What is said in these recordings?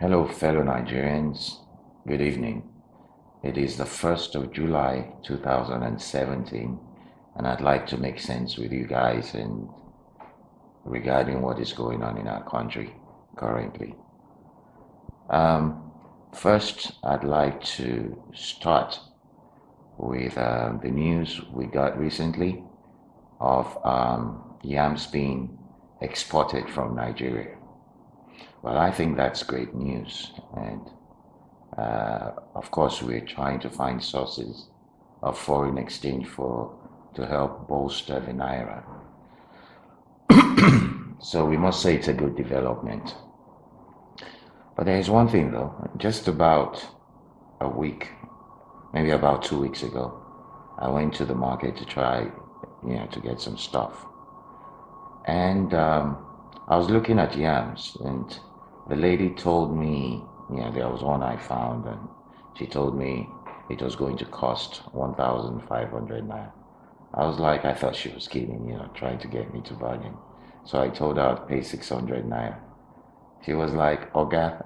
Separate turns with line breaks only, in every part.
Hello, fellow Nigerians. Good evening. It is the 1st of July 2017, and I'd like to make sense with you guys and regarding what is going on in our country currently. Um, First, I'd like to start with the news we got recently of yams being exported from Nigeria. Well, I think that's great news, and of course, we're trying to find sources of foreign exchange for to help bolster the naira. So we must say it's a good development. But there is one thing though, just about a week, maybe about 2 weeks ago, I went to the market to try, to get some stuff. And I was looking at yams, and the lady told me, there was one I found, and she told me it was going to cost 1,500 naira. I was like, I thought she was kidding, trying to get me to bargain. So I told her I'd pay 600 naira. She was like, Oga,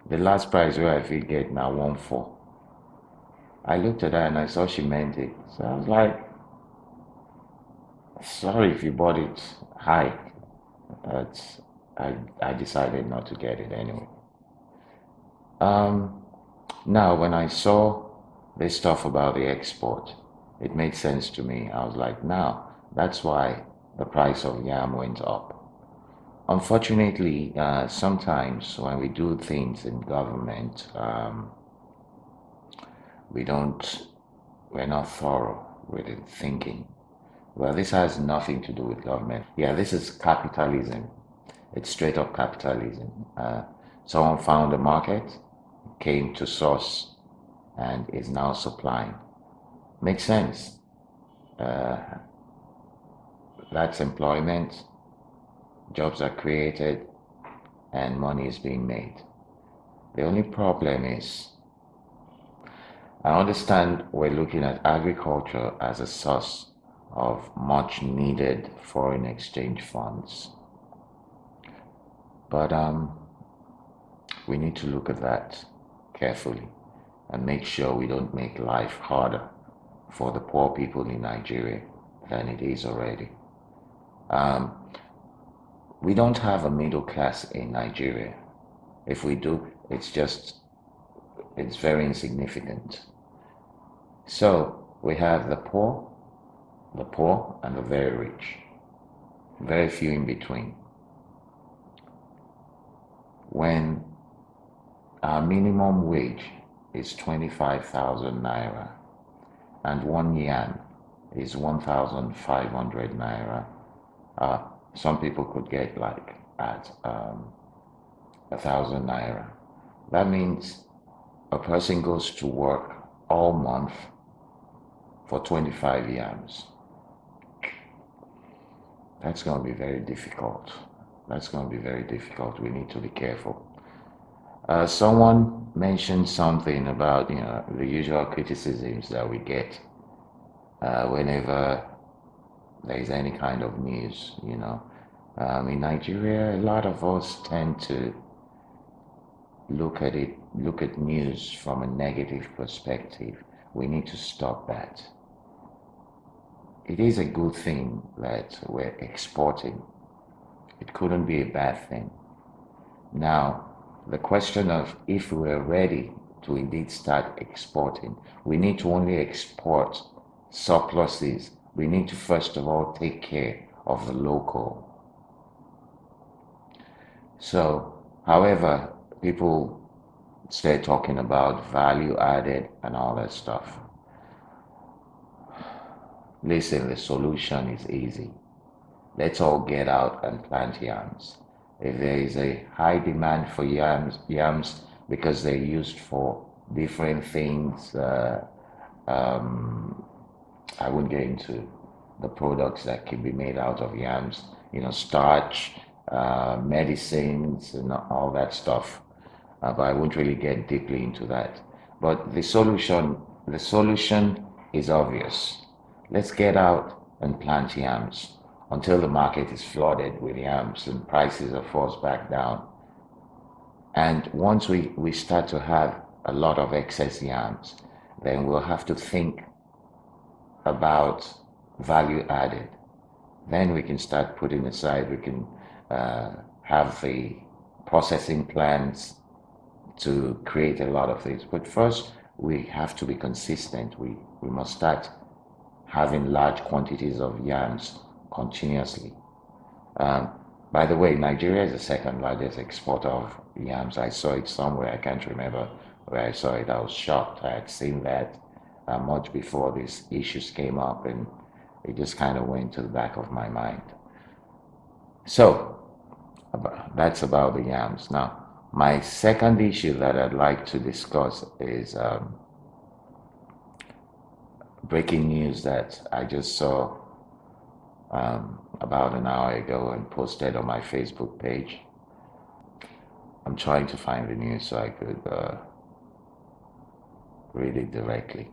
the last price where I feel get now 1,400. I looked at her and I saw she meant it. So I was like, sorry if you bought it high, but I decided not to get it anyway. Um, Now, when I saw this stuff about the export, it made sense to me. I was like, now, that's why the price of yam went up. Unfortunately, sometimes when we do things in government, we don't, we're not thorough with it thinking. Well, this has nothing to do with government. Yeah, this is capitalism. It's straight up capitalism. Someone found a market, came to source, and is now supplying. Makes sense. Uh, that's employment, jobs are created, and money is being made. The only problem is, I understand we're looking at agriculture as a source of much needed foreign exchange funds, but we need to look at that carefully and make sure we don't make life harder for the poor people in Nigeria than it is already. Um, we don't have a middle class in Nigeria. If we do, it's very insignificant. So we have the poor and the very rich, very few in between. When our minimum wage is 25,000 naira and one yam is 1,500 naira, some people could get like at 1,000 naira. That means a person goes to work all month for 25 yams. That's going to be very difficult. That's going to be very difficult. We need to be careful. Someone mentioned something about, the usual criticisms that we get whenever there is any kind of news, in Nigeria, a lot of us tend to look at news from a negative perspective. We need to stop that. It is a good thing that we're exporting. It couldn't be a bad thing. Now, the question of if we're ready to indeed start exporting, we need to only export surpluses. We need to first of all take care of the local. So, however, people start talking about value added and all that stuff. Listen, the solution is easy. Let's all get out and plant yams. If there is a high demand for yams because they're used for different things, I won't get into the products that can be made out of yams, starch, medicines, and all that stuff. But I won't really get deeply into that. But the solution is obvious. Let's get out and plant yams until the market is flooded with yams and prices are forced back down. And once we start to have a lot of excess yams, then we'll have to think about value added. Then we can start putting aside, we can have the processing plants to create a lot of things. But first, we have to be consistent. We must start having large quantities of yams continuously. Um, by the way, Nigeria is the second largest exporter of yams. I saw it somewhere. I can't remember where I saw it. I was shocked. I had seen that much before these issues came up, and it just kind of went to the back of my mind. So that's about the yams. Now, my second issue that I'd like to discuss is breaking news that I just saw about an hour ago and posted on my Facebook page. I'm trying to find the news so I could read it directly.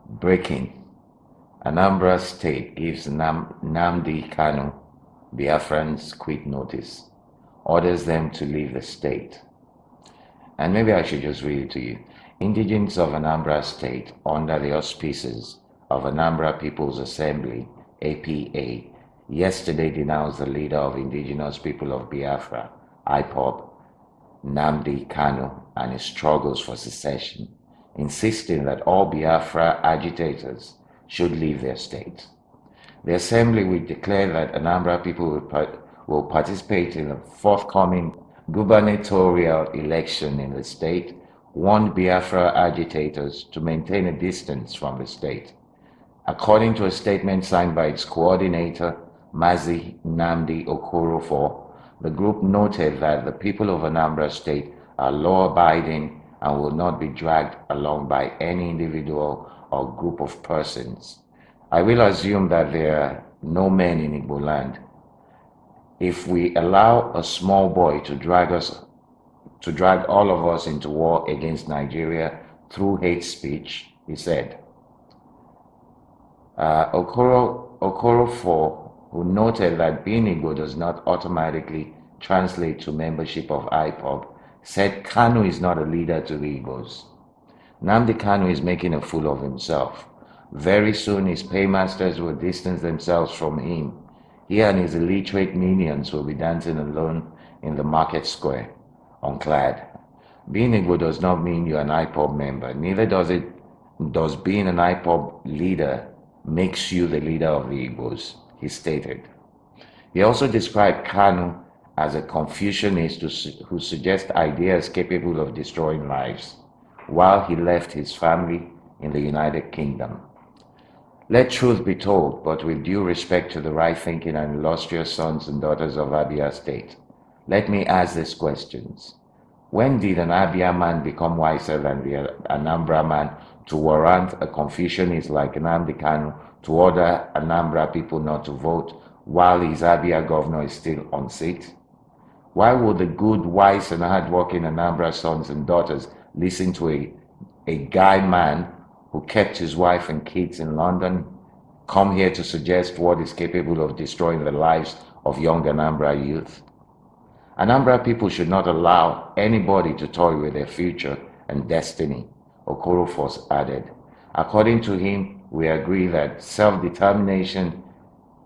Breaking. Anambra State gives Nnamdi Kanu Biafrans quit notice, orders them to leave the state. And maybe I should just read it to you. Indigents of Anambra State, under the auspices of Anambra People's Assembly, APA, yesterday denounced the leader of indigenous people of Biafra, IPOB, Nnamdi Kanu, and his struggles for secession, insisting that all Biafra agitators should leave their state. The Assembly will declare that Anambra people will participate in the forthcoming gubernatorial election in the state, warned Biafra agitators to maintain a distance from the state. According to a statement signed by its coordinator, Mazi Nnamdi Okorafor, the group noted that the people of Anambra State are law-abiding and will not be dragged along by any individual or group of persons. I will assume that there are no men in Igbo land. If we allow a small boy to drag all of us into war against Nigeria through hate speech, he said. Okorafor, who noted that being Igbo does not automatically translate to membership of IPOB, said Kanu is not a leader to the Igbos. Nnamdi Kanu is making a fool of himself. Very soon his paymasters will distance themselves from him. He and his illiterate minions will be dancing alone in the market square, unclad. Being Igbo does not mean you're an IPOB member. Neither does being an IPOB leader makes you the leader of the Igbos, he stated. He also described Kanu as a Confucianist who suggests ideas capable of destroying lives, while he left his family in the United Kingdom. Let truth be told, but with due respect to the right-thinking and illustrious sons and daughters of Abia State, let me ask these questions. When did an Abia man become wiser than the Anambra man to warrant a Confucianist like Nnamdi Kanu to order Anambra people not to vote while his Abia governor is still on seat? Why would the good, wise, and hard-working Anambra sons and daughters listen to a guy man who kept his wife and kids in London come here to suggest what is capable of destroying the lives of young Anambra youth? Anambra people should not allow anybody to toy with their future and destiny, Okorafor added. According to him, we agree that self-determination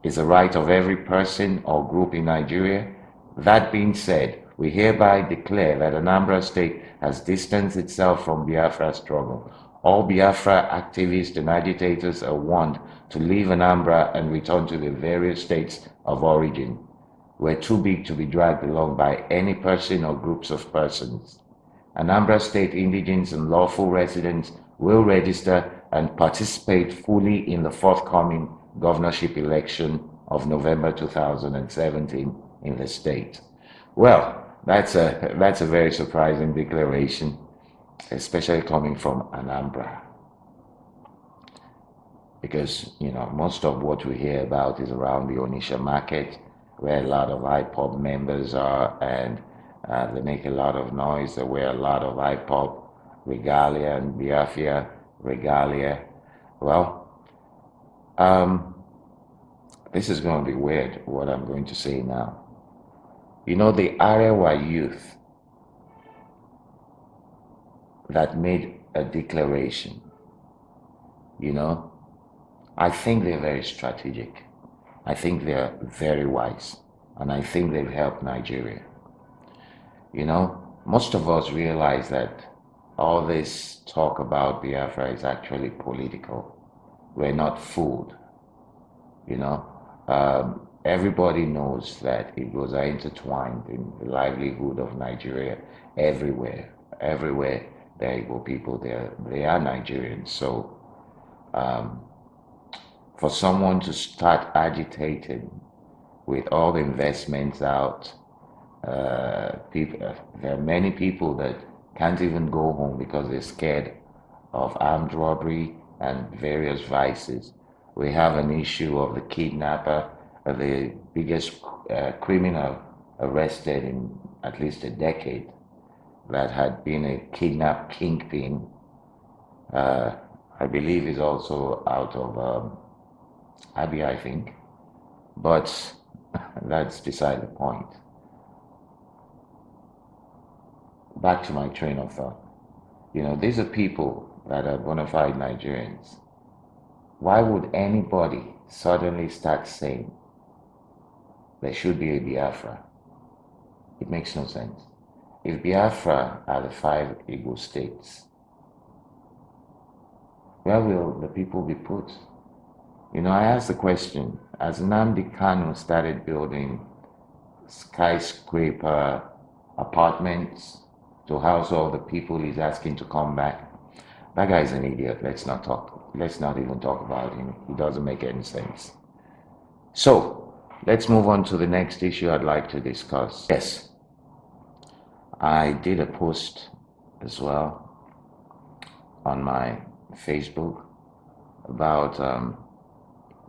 is a right of every person or group in Nigeria. That being said, we hereby declare that Anambra State has distanced itself from Biafra struggle. All Biafra activists and agitators are warned to leave Anambra and return to their various states of origin. We're too big to be dragged along by any person or groups of persons. Anambra State indigents and lawful residents will register and participate fully in the forthcoming governorship election of November 2017 in the state. Well, that's a very surprising declaration, especially coming from Anambra, because most of what we hear about is around the Onitsha market, where a lot of IPOB members are, and they make a lot of noise. They wear a lot of IPOB regalia and Biafra regalia. Well, this is going to be weird, what I'm going to say now. The Arewa Youth that made a declaration, you know, I think they're very strategic. I think they're very wise. And I think they've helped Nigeria. You know, most of us realize that all this talk about Biafra is actually political. We're not fooled, you know. Everybody knows that it was intertwined in the livelihood of Nigeria everywhere. Everywhere there are Igbo people, they are Nigerians. So for someone to start agitating with all the investments out, people, there are many people that can't even go home because they're scared of armed robbery and various vices. We have an issue of the kidnapper, the biggest criminal arrested in at least a decade, that had been a kidnap kingpin. I believe is also out of Abbey, I think. But that's beside the point. Back to my train of thought. You know, these are people that are bona fide Nigerians. Why would anybody suddenly start saying there should be a Biafra? It makes no sense. If Biafra are the 5 Igbo states, where will the people be put? You know, I asked the question, as Nnamdi Kanu started building skyscraper apartments to house all the people he's asking to come back, that guy's an idiot. Let's not even talk about him. He doesn't make any sense. So, let's move on to the next issue I'd like to discuss. Yes, I did a post as well on my Facebook about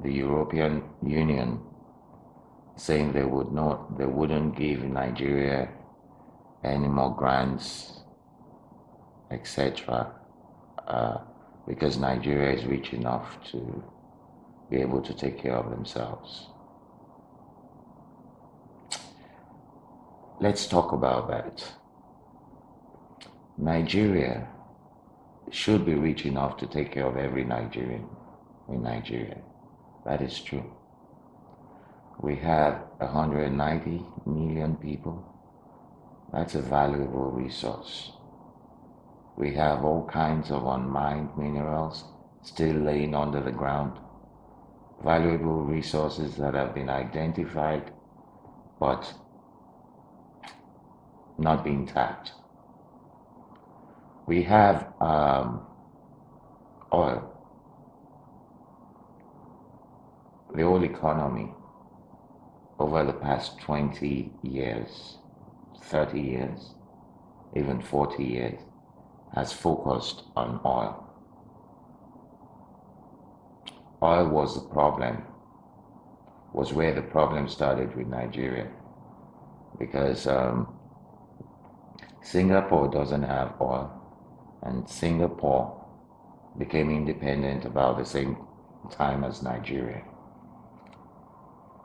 the European Union saying they wouldn't give Nigeria any more grants, etc., because Nigeria is rich enough to be able to take care of themselves. Let's talk about that. Nigeria should be rich enough to take care of every Nigerian in Nigeria. That is true. We have 190 million people. That's a valuable resource. We have all kinds of unmined minerals still laying under the ground. Valuable resources that have been identified but not being tapped. We have oil. The whole economy over the past 20 years, 30 years, even 40 years, has focused on oil. Oil was the problem, was where the problem started with Nigeria, because Singapore doesn't have oil, and Singapore became independent about the same time as Nigeria.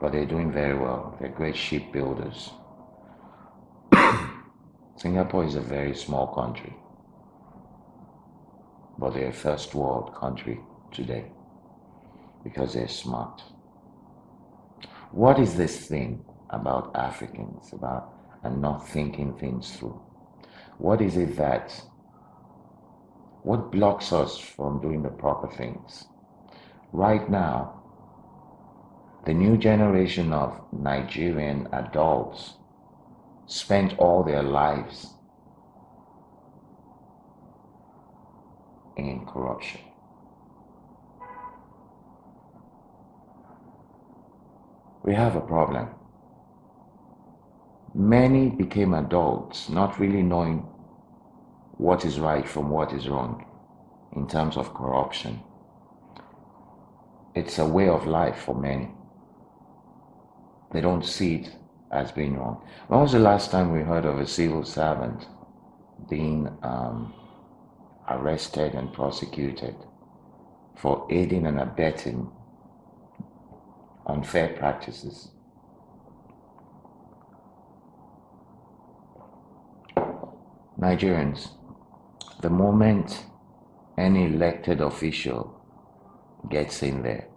But they're doing very well. They're great shipbuilders. Singapore is a very small country, but they're a first world country today because they're smart. What is this thing about Africans, about and not thinking things through? What is it what blocks us from doing the proper things? Right now, the new generation of Nigerian adults spent all their lives in corruption. We have a problem. Many became adults not really knowing what is right from what is wrong in terms of corruption. It's a way of life for many. They don't see it as being wrong. When was the last time we heard of a civil servant being arrested and prosecuted for aiding and abetting unfair practices? Nigerians, The moment any elected official gets in there,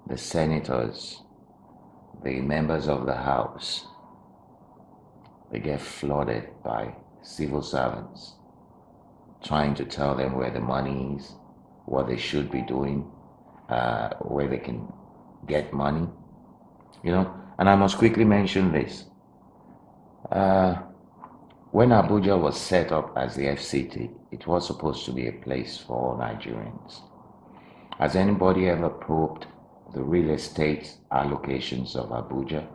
the senators, the members of the House, they get flooded by civil servants trying to tell them where the money is, what they should be doing, where they can get money, And I must quickly mention this. When Abuja was set up as the FCT, it was supposed to be a place for all Nigerians. Has anybody ever probed the real estate allocations of Abuja?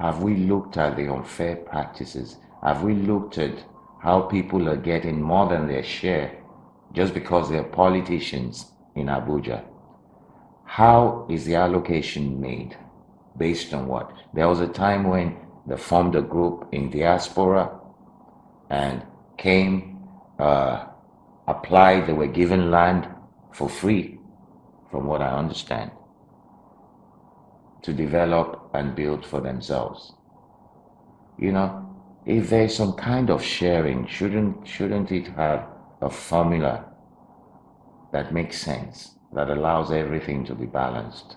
Have we looked at the unfair practices? Have we looked at how people are getting more than their share just because they're politicians in Abuja? How is the allocation made? Based on what? There was a time when they formed a group in diaspora and came, applied, they were given land for free, from what I understand, to develop and build for themselves. If there's some kind of sharing, shouldn't it have a formula that makes sense, that allows everything to be balanced?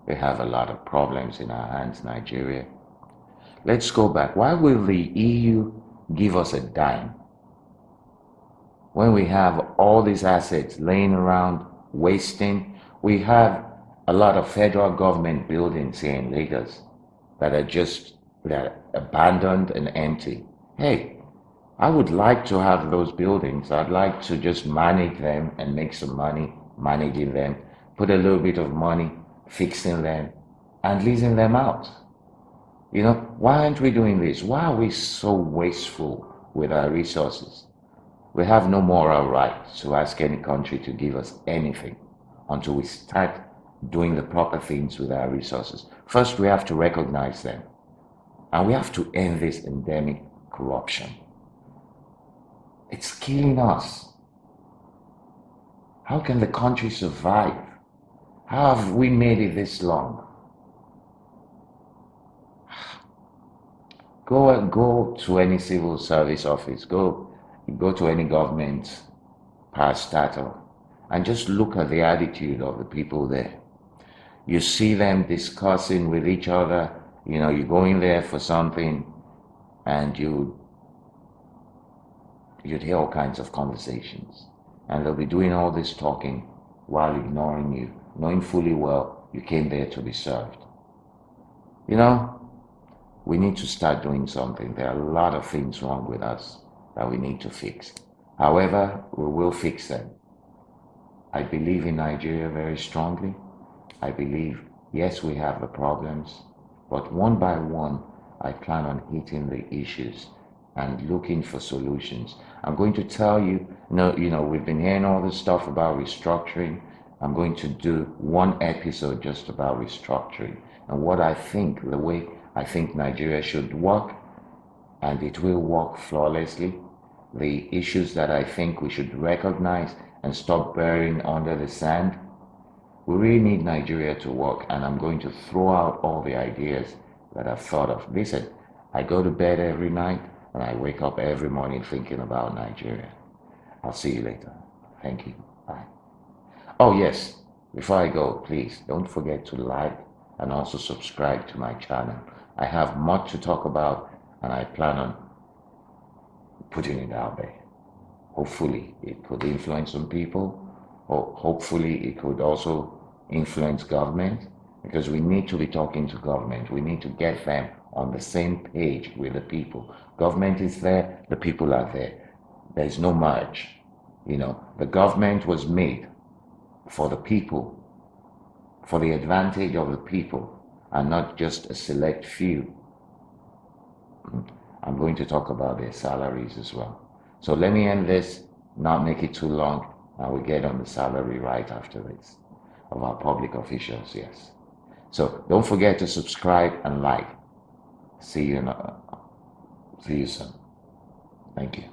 We have a lot of problems in our hands, Nigeria. Let's go back. Why will the EU give us a dime when we have all these assets laying around, wasting? We have a lot of federal government buildings here in Lagos that are abandoned and empty. Hey, I would like to have those buildings. I'd like to just manage them and make some money managing them, put a little bit of money fixing them and leasing them out. Why aren't we doing this? Why are we so wasteful with our resources? We have no moral right to ask any country to give us anything until we start doing the proper things with our resources. First, we have to recognize them, and we have to end this endemic corruption. It's killing us. How can the country survive? How have we made it this long? Go to any civil service office, go to any government parastatal, and just look at the attitude of the people there. You see them discussing with each other. You go in there for something, and you'd hear all kinds of conversations, and they'll be doing all this talking while ignoring you, knowing fully well you came there to be served. We need to start doing something. There are a lot of things wrong with us that we need to fix. However, we will fix them. I believe in Nigeria very strongly. I believe, yes, we have the problems, but one by one, I plan on hitting the issues and looking for solutions. I'm going to tell you, we've been hearing all this stuff about restructuring. I'm going to do one episode just about restructuring and what I think, the way I think Nigeria should work, and it will work flawlessly. The issues that I think we should recognize and stop burying under the sand. We really need Nigeria to work, and I'm going to throw out all the ideas that I've thought of. Listen, I go to bed every night and I wake up every morning thinking about Nigeria. I'll see you later. Thank you. Bye. Oh yes, before I go, please don't forget to like and also subscribe to my channel. I have much to talk about, and I plan on putting it out there. Hopefully it could influence some people, or hopefully it could also influence government, because we need to be talking to government. We need to get them on the same page with the people. Government is there, the people are there. There's no merge. The government was made for the people, for the advantage of the people, and not just a select few. I'm going to talk about their salaries as well. So let me end this, not make it too long, and we get on the salary right after this of our public officials, yes. So don't forget to subscribe and like. See you soon. Thank you.